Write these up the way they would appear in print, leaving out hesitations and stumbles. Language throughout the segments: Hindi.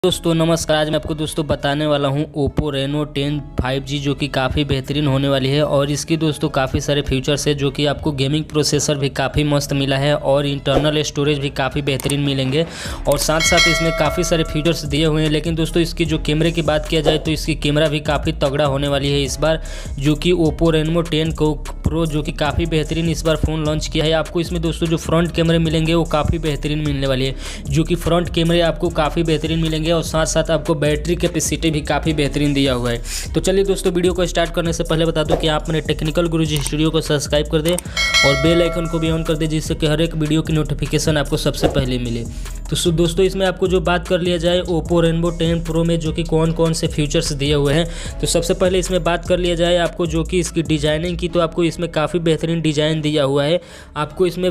दोस्तों नमस्कार। आज मैं आपको दोस्तों बताने वाला हूं Oppo Reno 10 5G जो कि काफ़ी बेहतरीन होने वाली है और इसकी दोस्तों काफ़ी सारे फीचर्स है जो कि आपको गेमिंग प्रोसेसर भी काफ़ी मस्त मिला है और इंटरनल स्टोरेज भी काफ़ी बेहतरीन मिलेंगे और साथ साथ इसमें काफ़ी सारे फीचर्स दिए हुए हैं। लेकिन दोस्तों इसकी जो कैमरे की बात किया जाए तो इसकी कैमरा भी काफ़ी तगड़ा होने वाली है इस बार, जो कि Oppo Reno 10 Pro जो कि काफ़ी बेहतरीन इस बार फ़ोन लॉन्च किया है। आपको इसमें दोस्तों जो फ्रंट कैमरे मिलेंगे वो काफ़ी बेहतरीन मिलने वाली है, जो कि फ्रंट कैमरे आपको काफ़ी बेहतरीन मिलेंगे और साथ साथ आपको बैटरी कैपेसिटी भी काफ़ी बेहतरीन दिया हुआ है। तो चलिए दोस्तों, वीडियो को स्टार्ट करने से पहले बता दूं कि आप मेरे टेक्निकल गुरुजी स्टूडियो को सब्सक्राइब कर दें और बेल आइकन को भी ऑन कर दें, जिससे कि हर एक वीडियो की नोटिफिकेशन आपको सबसे पहले मिले। तो दोस्तों इसमें आपको जो बात कर लिया जाए Oppo Reno 10 Pro में जो कि कौन कौन से फीचर्स दिए हुए हैं, तो सबसे पहले इसमें बात कर लिया जाए आपको जो कि इसकी डिजाइनिंग की, तो आपको इसमें काफ़ी बेहतरीन डिज़ाइन दिया हुआ है। आपको इसमें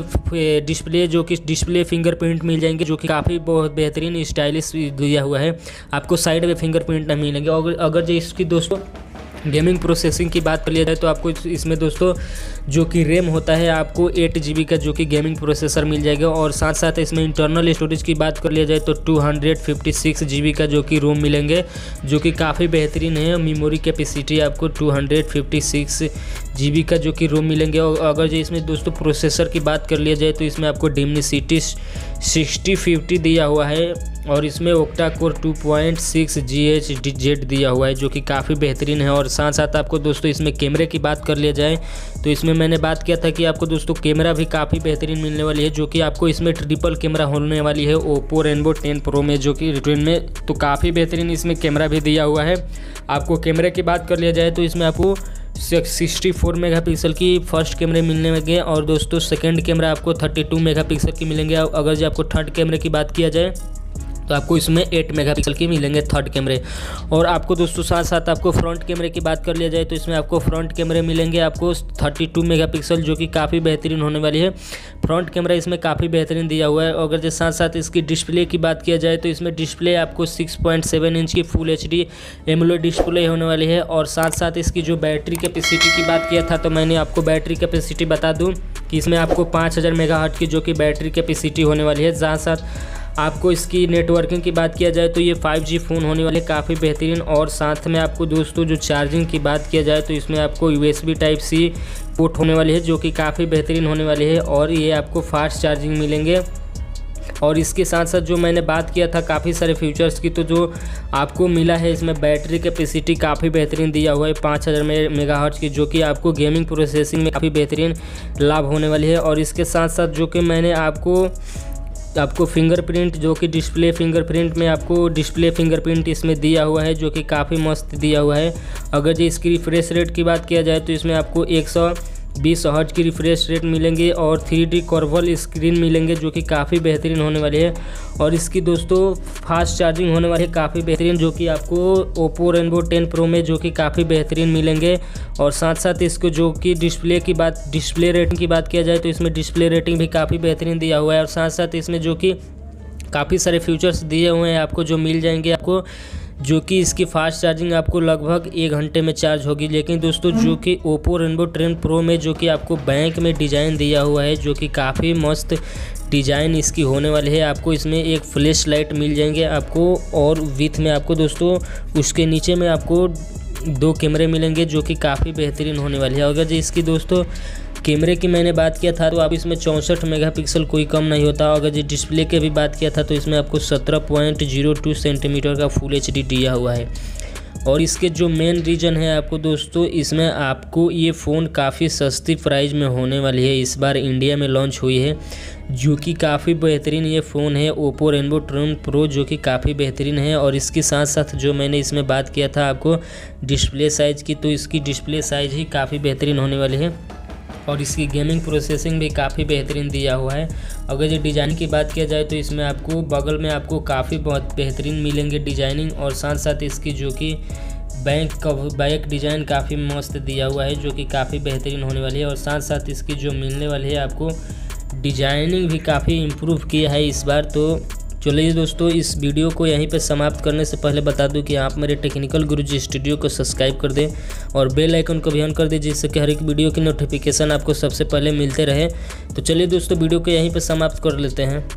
डिस्प्ले फिंगरप्रिंट मिल जाएंगे जो कि काफ़ी बहुत बेहतरीन स्टाइलिश दिया हुआ है। आपको साइड में फिंगरप्रिंट नहीं मिलेंगे। और अगर जो इसकी दोस्तों गेमिंग प्रोसेसिंग की बात कर लिया जाए तो आपको इसमें दोस्तों जो कि रैम होता है आपको 8 GB का जो कि गेमिंग प्रोसेसर मिल जाएगा और साथ साथ इसमें इंटरनल स्टोरेज की बात कर लिया जाए तो 256 GB का जो कि रोम मिलेंगे, जो कि काफ़ी बेहतरीन है। मेमोरी कैपेसिटी आपको 256 GB का जो कि रोम मिलेंगे। और अगर जो इसमें दोस्तों प्रोसेसर की बात कर लिया जाए तो इसमें आपको Dimensity 6050 दिया हुआ है और इसमें ओक्टा कोर 2.6 GHz दिया हुआ है, जो कि काफ़ी बेहतरीन है। और साथ साथ आपको दोस्तों इसमें कैमरे की बात कर लिया जाए तो इसमें मैंने बात किया था कि आपको दोस्तों कैमरा भी काफ़ी बेहतरीन मिलने वाली है, जो कि आपको इसमें ट्रिपल कैमरा होने वाली है Oppo Reno 10 Pro में, जो कि रिटर्न में तो काफ़ी बेहतरीन इसमें कैमरा भी दिया हुआ है। आपको कैमरे की बात कर लिया जाए तो इसमें आपको 64 मेगापिक्सल की फर्स्ट कैमरे मिलने लगे और दोस्तों सेकंड कैमरा आपको 32 मेगापिक्सल की मिलेंगे। अगर जो आपको थर्ड कैमरे की बात किया जाए तो आपको इसमें 8 मेगापिक्सल की मिलेंगे थर्ड कैमरे। और आपको दोस्तों साथ साथ आपको फ्रंट कैमरे की बात कर लिया जाए तो इसमें आपको फ्रंट कैमरे मिलेंगे आपको 32 मेगापिक्सल, जो कि काफ़ी बेहतरीन होने वाली है। फ्रंट कैमरा इसमें काफ़ी बेहतरीन दिया हुआ है। अगर जो साथ साथ इसकी डिस्प्ले की बात किया जाए तो इसमें डिस्प्ले आपको 6.7 इंच की फुल HD एमोलेड डिस्प्ले होने वाली है। और साथ साथ इसकी जो बैटरी कैपेसिटी की बात किया था तो मैंने आपको बैटरी कैपेसिटी बता दूँ कि इसमें आपको 5000 मेगाहर्ट्ज़ की जो कि बैटरी कैपेसिटी होने वाली है। साथ साथ आपको इसकी नेटवर्किंग की बात किया जाए तो ये 5G फ़ोन होने वाले काफ़ी बेहतरीन। और साथ में आपको दोस्तों जो चार्जिंग की बात किया जाए तो इसमें आपको USB Type-C पोर्ट होने वाली है, जो कि काफ़ी बेहतरीन होने वाली है और ये आपको फास्ट चार्जिंग मिलेंगे। और इसके साथ साथ जो मैंने बात किया था काफ़ी सारे फीचर्स की, तो जो आपको मिला है इसमें बैटरी कैपेसिटी काफ़ी बेहतरीन दिया हुआ है 5000 मेगाहर्ट्ज़ की, जो कि आपको गेमिंग प्रोसेसिंग में काफ़ी बेहतरीन लाभ होने वाली है। और इसके साथ साथ जो कि मैंने आपको फिंगरप्रिंट जो कि डिस्प्ले फिंगरप्रिंट में आपको डिस्प्ले फिंगरप्रिंट इसमें दिया हुआ है, जो कि काफ़ी मस्त दिया हुआ है। अगर जो इसकी रिफ्रेश रेट की बात किया जाए तो इसमें आपको 120 हर्ट्ज की रिफ्रेश रेट मिलेंगे और 3D कर्वल स्क्रीन मिलेंगे, जो कि काफ़ी बेहतरीन होने वाली है। और इसकी दोस्तों फास्ट चार्जिंग होने वाली है काफ़ी बेहतरीन, जो कि आपको Oppo Reno 10 Pro में जो कि काफ़ी बेहतरीन मिलेंगे। और साथ साथ इसको जो कि डिस्प्ले रेटिंग की बात किया जाए तो इसमें डिस्प्ले रेटिंग भी काफ़ी बेहतरीन दिया हुआ है। और साथ साथ इसमें जो कि काफ़ी सारे फीचर्स दिए हुए हैं आपको जो मिल जाएंगे आपको, जो कि इसकी फास्ट चार्जिंग आपको लगभग 1 घंटे में चार्ज होगी। लेकिन दोस्तों जो कि Oppo Reno 10 Pro में जो कि आपको बैंक में डिज़ाइन दिया हुआ है, जो कि काफ़ी मस्त डिज़ाइन इसकी होने वाली है। आपको इसमें एक फ्लैश लाइट मिल जाएंगे आपको और विथ में आपको दोस्तों उसके नीचे में आपको 2 कैमरे मिलेंगे, जो कि काफ़ी बेहतरीन होने वाली है। अगर जो इसकी दोस्तों कैमरे की मैंने बात किया था तो आप इसमें 64 मेगापिक्सल कोई कम नहीं होता। अगर जो डिस्प्ले की भी बात किया था तो इसमें आपको 17.02 सेंटीमीटर का फुल HD दिया हुआ है। और इसके जो मेन रीज़न है आपको दोस्तों, इसमें आपको ये फ़ोन काफ़ी सस्ती प्राइस में होने वाली है, इस बार इंडिया में लॉन्च हुई है, जो कि काफ़ी बेहतरीन ये फ़ोन है Oppo Reno 10 Pro, जो कि काफ़ी बेहतरीन है। और इसके साथ साथ जो मैंने इसमें बात किया था आपको डिस्प्ले साइज़ की, तो इसकी डिस्प्ले साइज़ ही काफ़ी बेहतरीन होने वाली है और इसकी गेमिंग प्रोसेसिंग भी काफ़ी बेहतरीन दिया हुआ है। अगर जो डिज़ाइन की बात किया जाए तो इसमें आपको बगल में आपको काफ़ी बहुत बेहतरीन मिलेंगे डिज़ाइनिंग। और साथ साथ इसकी जो कि बैक डिज़ाइन काफ़ी मस्त दिया हुआ है, जो कि काफ़ी बेहतरीन होने वाली है। और साथ साथ इसकी जो मिलने वाली है आपको डिज़ाइनिंग भी काफ़ी इम्प्रूव किया है इस बार। तो चलिए दोस्तों, इस वीडियो को यहीं पे समाप्त करने से पहले बता दूं कि आप मेरे टेक्निकल गुरुजी स्टूडियो को सब्सक्राइब कर दें और बेल आइकन को भी ऑन कर दें, जिससे कि हर एक वीडियो की नोटिफिकेशन आपको सबसे पहले मिलते रहे। तो चलिए दोस्तों, वीडियो को यहीं पे समाप्त कर लेते हैं।